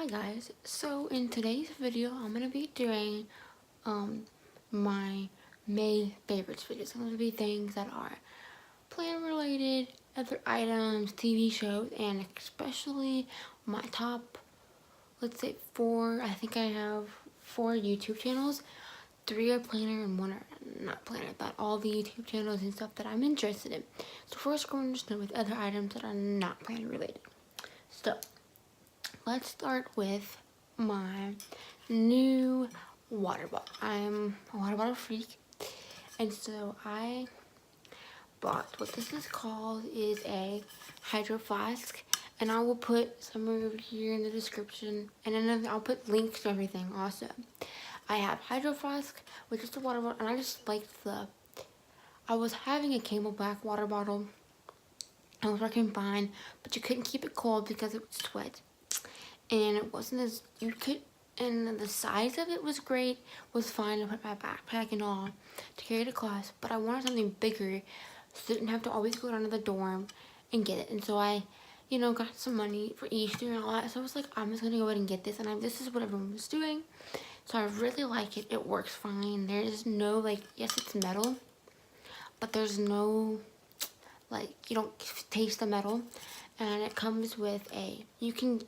Hi guys, so in today's video I'm going to be doing my May favorites videos. I'm going to be things that are plan related, other items, TV shows, and especially my top, let's say I think I have 4 YouTube channels. 3 are planner and 1 are not planner, but all the YouTube channels and stuff that I'm interested in. So first we're going to start with other items that are not planner related. So let's start with my new water bottle. I'm a water bottle freak, and so I bought what this is called is a hydro flask, and I will put somewhere over here in the description, and then I'll put links to everything also. I have hydro flask, which is the water bottle, and I just liked I was having a Camelback water bottle. It was working fine, but you couldn't keep it cold because it would sweat. And it wasn't as, and the size of it was great, was fine to put my backpack and all to carry to class, but I wanted something bigger so I didn't have to always go down to the dorm and get it. And so I, got some money for Easter and all that, so I was like, I'm just gonna go ahead and get this, and this is what everyone was doing, so I really like it. It works fine. There's no, yes, it's metal, but there's no, you don't taste the metal. And it comes with I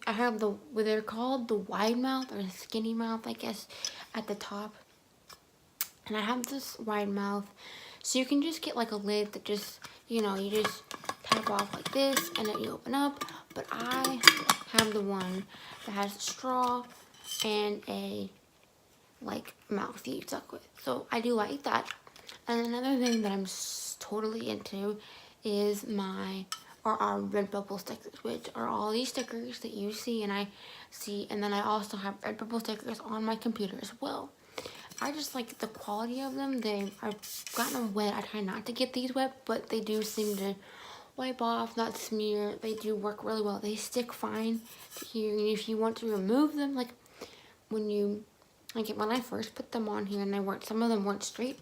have what they're called, the wide mouth or the skinny mouth, I guess, at the top. And I have this wide mouth, so you can just get a lid that just, you just tap off like this and then you open up. But I have the one that has a straw and a, mouth that you suck with. So I do like that. And another thing that I'm totally into is our Redbubble stickers, which are all these stickers that you see and I see, and then I also have Redbubble stickers on my computer as well. I just like the quality of them. I've gotten them wet. I try not to get these wet, but they do seem to wipe off, not smear. They do work really well. They stick fine to here, and if you want to remove them, when I first put them on here and some of them weren't straight,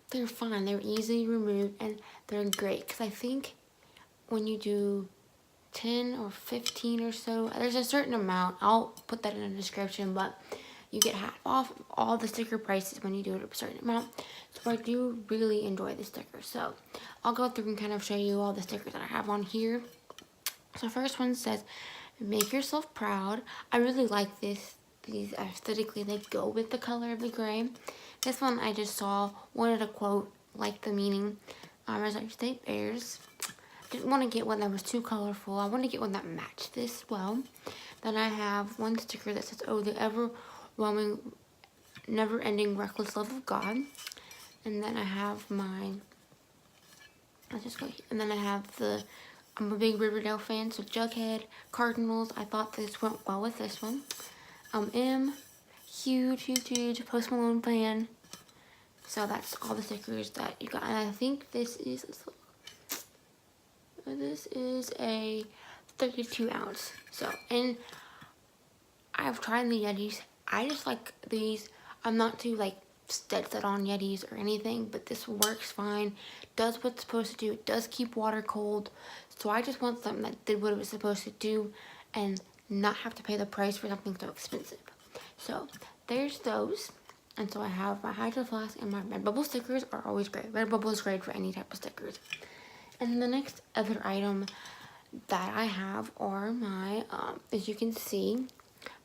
they're fine. They're easily removed and they're great, because I think when you do 10 or 15 or so, there's a certain amount, I'll put that in the description, but you get half off all the sticker prices when you do it a certain amount. So I do really enjoy the stickers. So I'll go through and kind of show you all the stickers that I have on here. So first one says, make yourself proud. I really like these aesthetically, they go with the color of the gray. This one I just saw, wanted a quote, like the meaning. As I state bears. Didn't want to get one that was too colorful. I wanted to get one that matched this well. Then I have one sticker that says, oh, the overwhelming, never-ending, reckless love of God. And then I have and then I have I'm a big Riverdale fan, so Jughead, Cardinals. I thought this went well with this one. Huge Post Malone fan. So that's all the stickers that you got. And I think this is a 32 ounce. So, and I've tried the Yetis. I just like these. I'm not too dead set on Yetis or anything, but this works fine. Does what it's supposed to do. It does keep water cold. So I just want something that did what it was supposed to do and not have to pay the price for something so expensive. So there's those. And so I have my Hydro Flask, and my Redbubble stickers are always great. Redbubble is great for any type of stickers. And the next other item that I have are my, as you can see,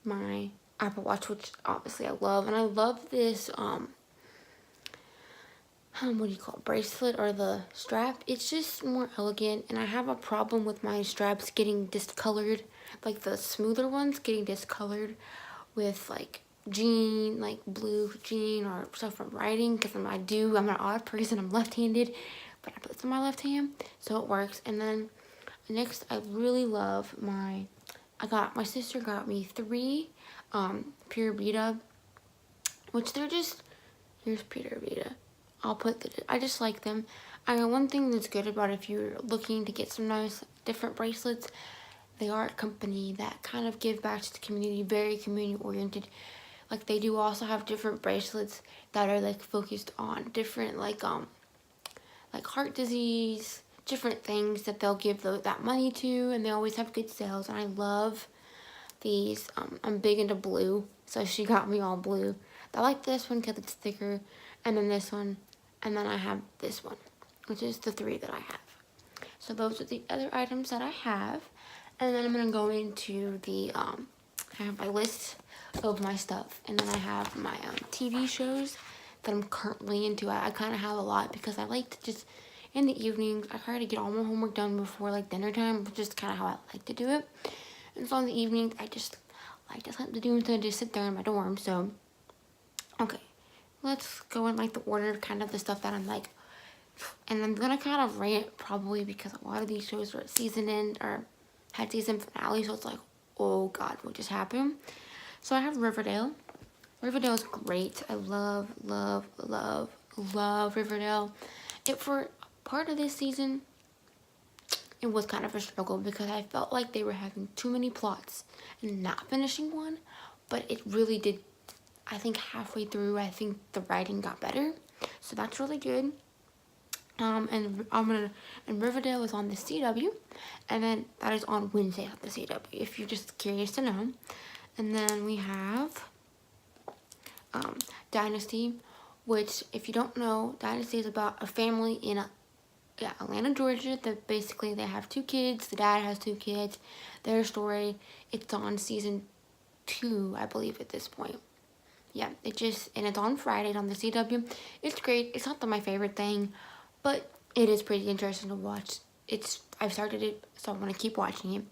my Apple Watch, which obviously I love. And I love this, what do you call it, bracelet or the strap. It's just more elegant, and I have a problem with my straps getting discolored, the smoother ones getting discolored with blue jean or stuff from writing, because I'm an odd person. I'm left-handed, but I put this on my left hand, so it works. And then next, I really love my sister got me 3 Pura Vida, which they're just, here's Pura Vida. I just like them. One thing that's good about if you're looking to get some nice different bracelets, they are a company that kind of give back to the community, very community oriented. They do also have different bracelets that are focused on different heart disease, different things that they'll give that money to, and they always have good sales. And I love these. I'm big into blue, so she got me all blue. I like this one because it's thicker, and then this one, and then I have this one, which is the 3 that I have. So those are the other items that I have, and then I'm gonna go into the I have my list of my stuff, and then I have my TV shows that I'm currently into. I kind of have a lot because I like to just in the evenings I try to get all my homework done before like dinner time, which is kind of how I like to do it. And so in the evenings I just like to something to do instead of just sit there in my dorm. So okay, let's go in like the order kind of the stuff that I'm like. And I'm gonna kind of rant probably because a lot of these shows are at season end or had season finale, so it's like, oh god, what just happened? So I have Riverdale. Riverdale is great. I love Riverdale. For part of this season, it was kind of a struggle because I felt like they were having too many plots and not finishing one, but it really did. I think halfway through, I think the writing got better, so that's really good. And Riverdale is on the CW, and then that is on Wednesday on the CW, if you're just curious to know. And then we have Dynasty, which, if you don't know, Dynasty is about a family in Atlanta, Georgia, that basically they have 2 kids. The dad has 2 kids. Their story, it's on season 2, I believe, at this point. Yeah, and it's on Fridays on the CW. It's great. It's not my favorite thing, but it is pretty interesting to watch. I've started it, so I want to keep watching it.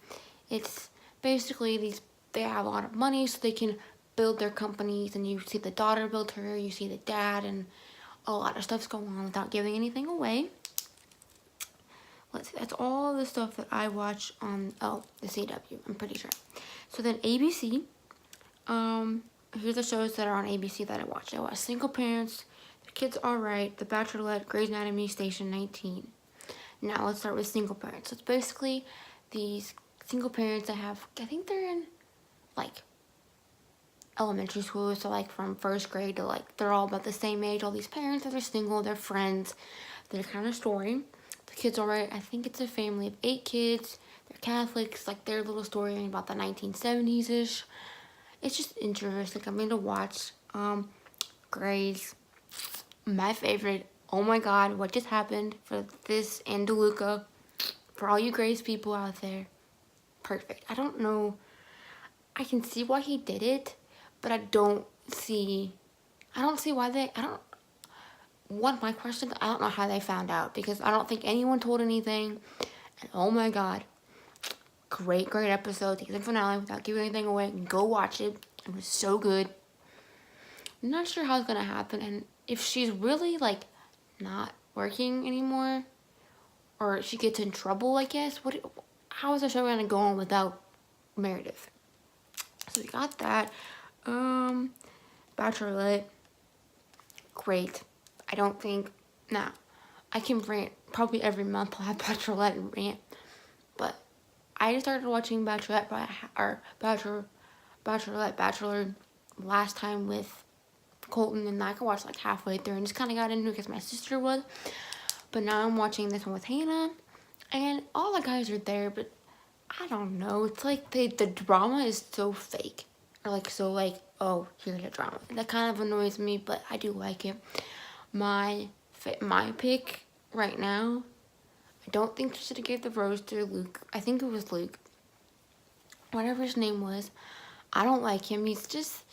It's basically they have a lot of money, so they can build their companies, and you see the daughter build her, you see the dad, and a lot of stuff's going on without giving anything away. Let's see, that's all the stuff that I watch on, the CW, I'm pretty sure. So then ABC, here's the shows that are on ABC that I watch. I watch Single Parents, The Kids Are Right, The Bachelorette, Grey's Anatomy, Station 19. Now let's start with Single Parents. So it's basically these single parents that have, I think they're in like elementary school, so like from 1st grade to like, they're all about the same age. All these parents that are single, they're friends, their kind of story. The Kids Are Right, I think it's a family of 8 kids. They're Catholics, like their little story about the 1970s-ish. It's just interesting. I'm going to watch. Grey's, my favorite. Oh my god, what just happened for this and DeLuca? For all you Grey's people out there, perfect. I don't know. I can see why he did it, but I don't see why they. My question, I don't know how they found out, because I don't think anyone told anything. And oh my god, great episode, season finale, without giving anything away. Go watch it. It was so good. I'm not sure how it's gonna happen, and if she's really like not working anymore, or she gets in trouble, I guess. How is the show gonna go on without Meredith? So we got that. Bachelorette, great. I don't think, I can rant probably every month. I'll have Bachelorette and rant, but I just started watching Bachelor last time with Colton, and I could watch like halfway through and just kind of got into it because my sister was. But now I'm watching this one with Hannah, and all the guys are there, but I don't know. It's like the drama is so fake, or like so like, oh, here's the drama. That kind of annoys me, but I do like it. My pick right now, I don't think she should have gave the rose to Luke. I think it was Luke. Whatever his name was. I don't like him. He's just,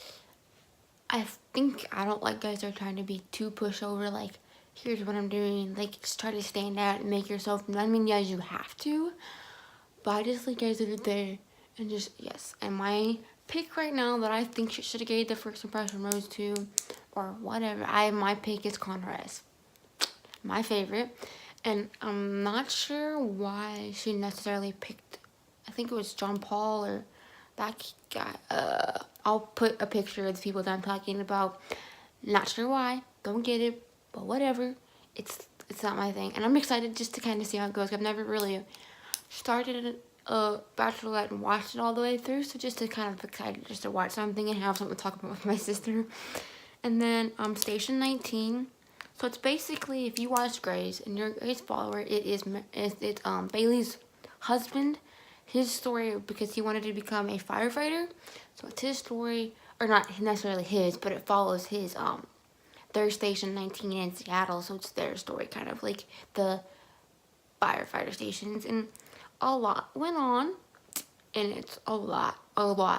I don't like guys that are trying to be too pushover, like, here's what I'm doing. Like, just try to stand out and make yourself, I mean, yes, you have to. But I just like guys that are there and just, yes. And my pick right now that I think she should have gave the first impression rose to, or whatever, my pick is Conrez. My favorite. And I'm not sure why she necessarily picked, I think it was John Paul or that guy. I'll put a picture of the people that I'm talking about. Not sure why. Don't get it. But whatever. It's not my thing. And I'm excited just to kind of see how it goes. I've never really started a Bachelorette and watched it all the way through. So just to kind of excited just to watch something and have something to talk about with my sister. And then Station 19. So it's basically, if you watch Grey's and you're a Grey's follower, it's Bailey's husband his story because he wanted to become a firefighter. So it's his story, or not necessarily his, but it follows his their station 19 in Seattle, so it's their story, kind of like the firefighter stations. And a lot went on, and it's a lot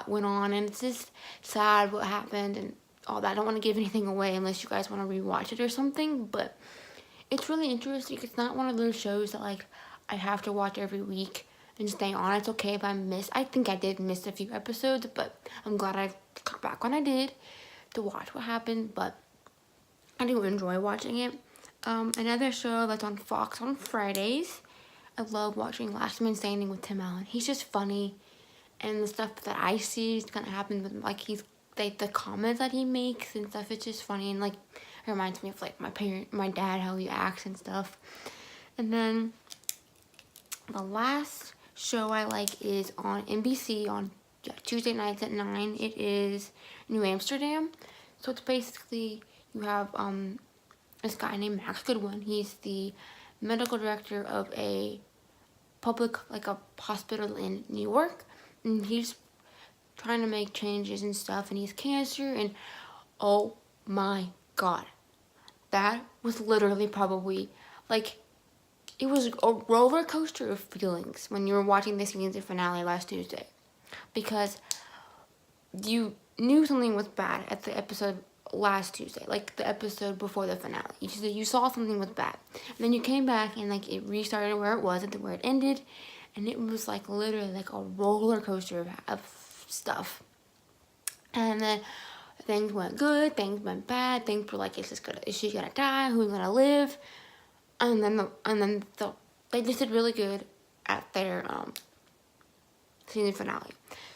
went on, and it's just sad what happened and all that. I don't want to give anything away unless you guys want to rewatch it or something, but it's really interesting. It's not one of those shows that like I have to watch every week and stay on. It's okay if I miss. I think I did miss a few episodes, but I'm glad I got back when I did to watch what happened. But I do enjoy watching it. Another show that's on Fox on Fridays. I love watching Last Man Standing with Tim Allen. He's just funny, and the stuff that I see kind of happens with like the comments that he makes and stuff. It's just funny, and like it reminds me of like my dad, how he acts and stuff. And then the last show I like is on NBC on Tuesday nights at 9. It is New Amsterdam. So it's basically, you have this guy named Max Goodwin. He's the medical director of a a hospital in New York, and he's trying to make changes and stuff, and he has cancer, and oh my god, that was literally probably like, it was a roller coaster of feelings when you were watching the season finale last Tuesday, because you knew something was bad at the episode last Tuesday, like the episode before the finale. You saw something was bad, and then you came back and like it restarted where it was and where it ended, and it was like literally like a roller coaster of stuff. And then things went good, things went bad, things were like, is she gonna die? Who's gonna live? And then they just did really good at their season finale.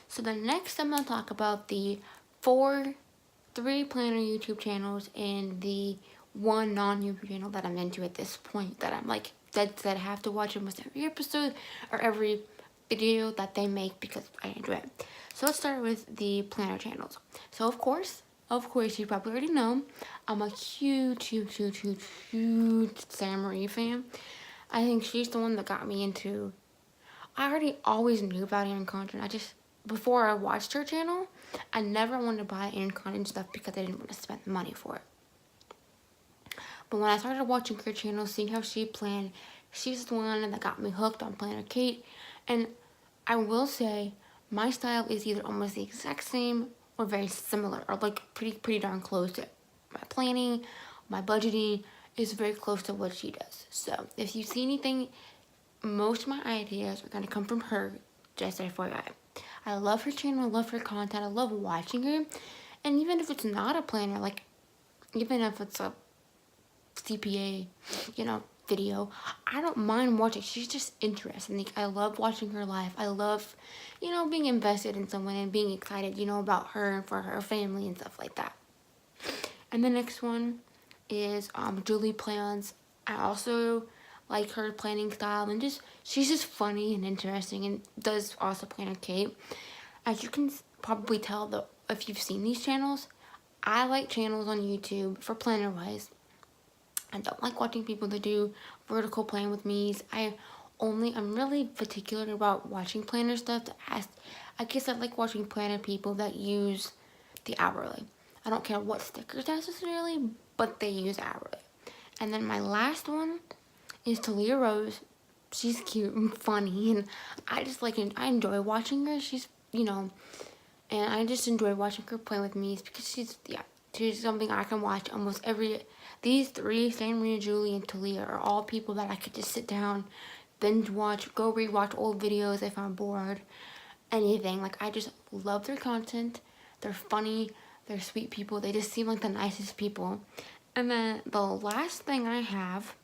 So the next I'm gonna talk about the 3 planner YouTube channels and the 1 non-YouTube channel that I'm into at this point, that I'm like dead set I have to watch almost every episode or every video that they make because I enjoy it. So let's start with the planner channels. So of course you probably already know, I'm a huge Sara Marie fan. I think she's the one that got me into, I already always knew about Erin Condren. Before I watched her channel, I never wanted to buy Erin Condren stuff because I didn't want to spend the money for it. But when I started watching her channel, seeing how she planned, she's the one that got me hooked on Planner Kate. And I will say, my style is either almost the exact same or very similar, or like pretty darn close to it. My planning, my budgeting is very close to what she does. So if you see anything, most of my ideas are going to come from her, just FYI. I love her channel, I love her content, I love watching her. And even if it's not a planner, like even if it's a CPA, video, I don't mind watching. She's just interesting. Like, I love watching her life. I love, being invested in someone and being excited, about her and for her family and stuff like that. And the next one is Julie Plans. I also like her planning style, and she's just funny and interesting, and does also Planner Kate. As you can probably tell, though, if you've seen these channels, I like channels on YouTube for planner wise. I don't like watching people that do vertical plan with me's. I'm really particular about watching planner stuff. I guess I like watching planner people that use the hourly. I don't care what stickers necessarily, but they use hourly. And then my last one is Thalia Rose. She's cute and funny, and I enjoy watching her. She's, and I just enjoy watching her play with me because she's something I can watch almost these 3, Sara Marie, Julie, and Thalia, are all people that I could just sit down, binge watch, go rewatch old videos if I'm bored, anything. Like, I just love their content. They're funny, they're sweet people, they just seem like the nicest people. And then the last thing I have,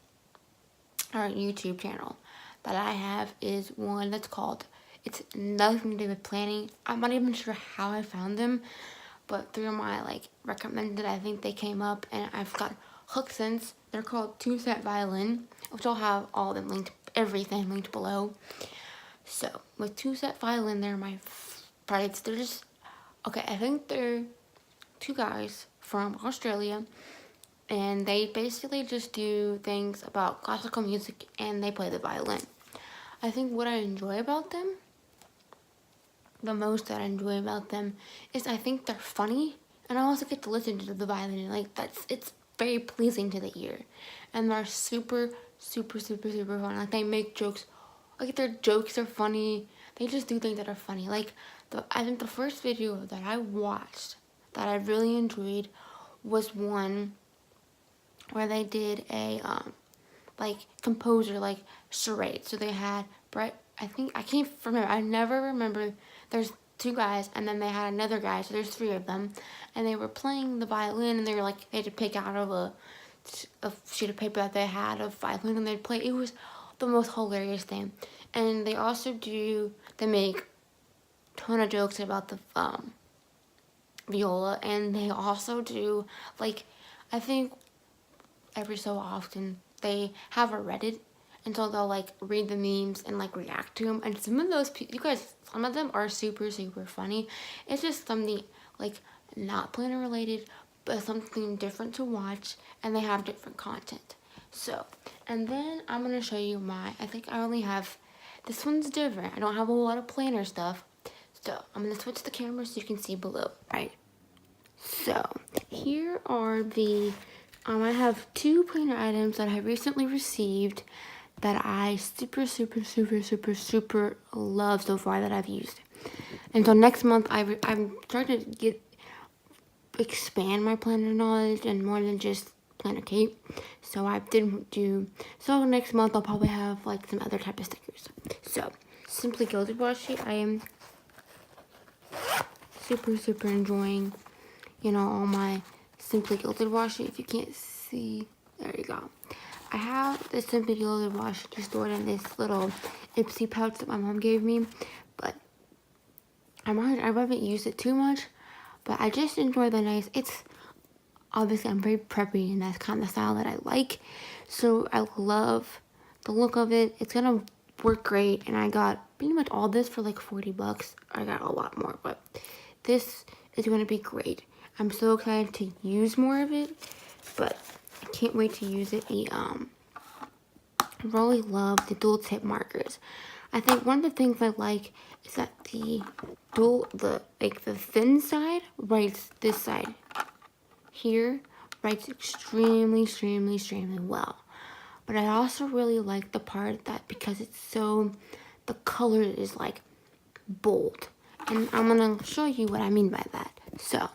or YouTube channel that I have, is one that's called, it's nothing to do with planning. I'm not even sure how I found them, but through my recommended, I think they came up, and I've got hooked since. They're called TwoSetViolin, which I'll have all of them everything linked below. So with TwoSetViolin, they're my friends. They're just okay. I think they're 2 guys from Australia, and they basically just do things about classical music, and they play the violin. I think what I enjoy about them the most that I enjoy about them is I think they're funny, and I also get to listen to the violin. Like, it's very pleasing to the ear, and they're super, super, super, super fun. Like, they make jokes. Like, their jokes are funny. They just do things that are funny. Like, I think the first video that I watched that I really enjoyed was one where they did a like composer like charade. So they had I can't remember. I never remember. There's two guys, and then they had another guy. So there's three of them, and they were playing the violin, and they had to pick out of a sheet of paper that they had of violin, and they'd play. It was the most hilarious thing. And they make a ton of jokes about the viola, and they also do, like, I think every so often they have a Reddit, and so they'll like read the memes and like react to them, and some of them are super, super funny. It's just something like not planner related, but something different to watch, and they have different content. So, and then I'm gonna show you I think I only have, this one's different. I don't have a lot of planner stuff. So I'm gonna switch the camera so you can see below, right? So here are I have two planner items that I recently received that I super, super, super, super, super love so far that I've used. And so next month I'm starting to expand my planner knowledge and more than just planner tape. So next month I'll probably have like some other type of stickers. So Simply Gilded washi, I am super, super enjoying, all my Simply Gilded washi. If you can't see, there you go. I have the Simply Gilded washi just stored in this little Ipsy pouch that my mom gave me, but I haven't used it too much, but I just enjoy obviously I'm very preppy, and that's kind of the style that I like, so I love the look of it. It's gonna work great, and I got pretty much all this for like 40 bucks. I got a lot more, but this is gonna be great. I'm so excited to use more of it, but I can't wait to use it. I really love the dual tip markers. I think one of the things I like is that the thin side writes this side here, writes extremely, extremely, extremely well. But I also really like the part that because the color is like bold. And I'm gonna show you what I mean by that. So,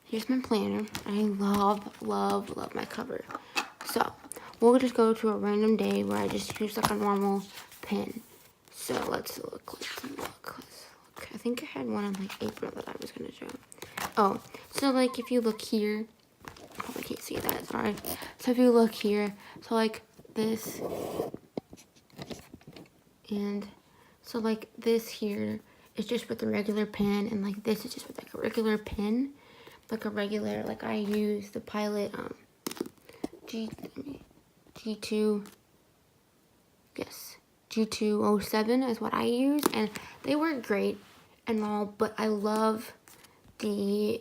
here's my planner. I love, love, love my cover. So, we'll just go to a random day where I just use like a normal pen. So, let's look. I think I had one in like April that I was gonna show. Oh, so like if you look here, I probably can't see that, sorry. So if you look here, so like this, and so like this here is just with a regular pen, and like this is just with like a regular pen, like I use the Pilot G2, yes, G207 is what I use, and they work great and all, but I love the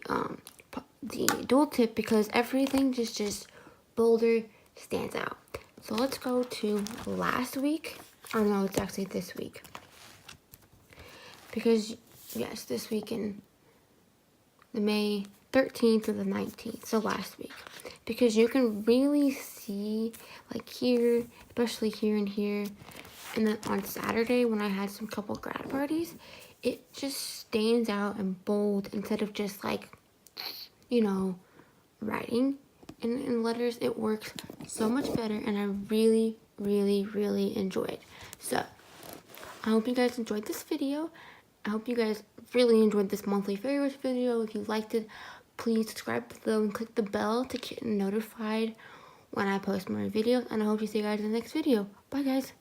dual tip because everything just bolder stands out. So let's go to last week, or no, it's actually this week, because yes, this week in the May 13th to the 19th, so last week, because you can really see like here, especially here and here, and then on Saturday when I had some couple grad parties, it just stands out and bold instead of just like, writing in letters. It works so much better, and I really, really, really enjoy it. So, I hope you guys enjoyed this video. I hope you guys really enjoyed this monthly favorites video. If you liked it, please subscribe below and click the bell to get notified when I post more videos. And I hope to see you guys in the next video. Bye, guys.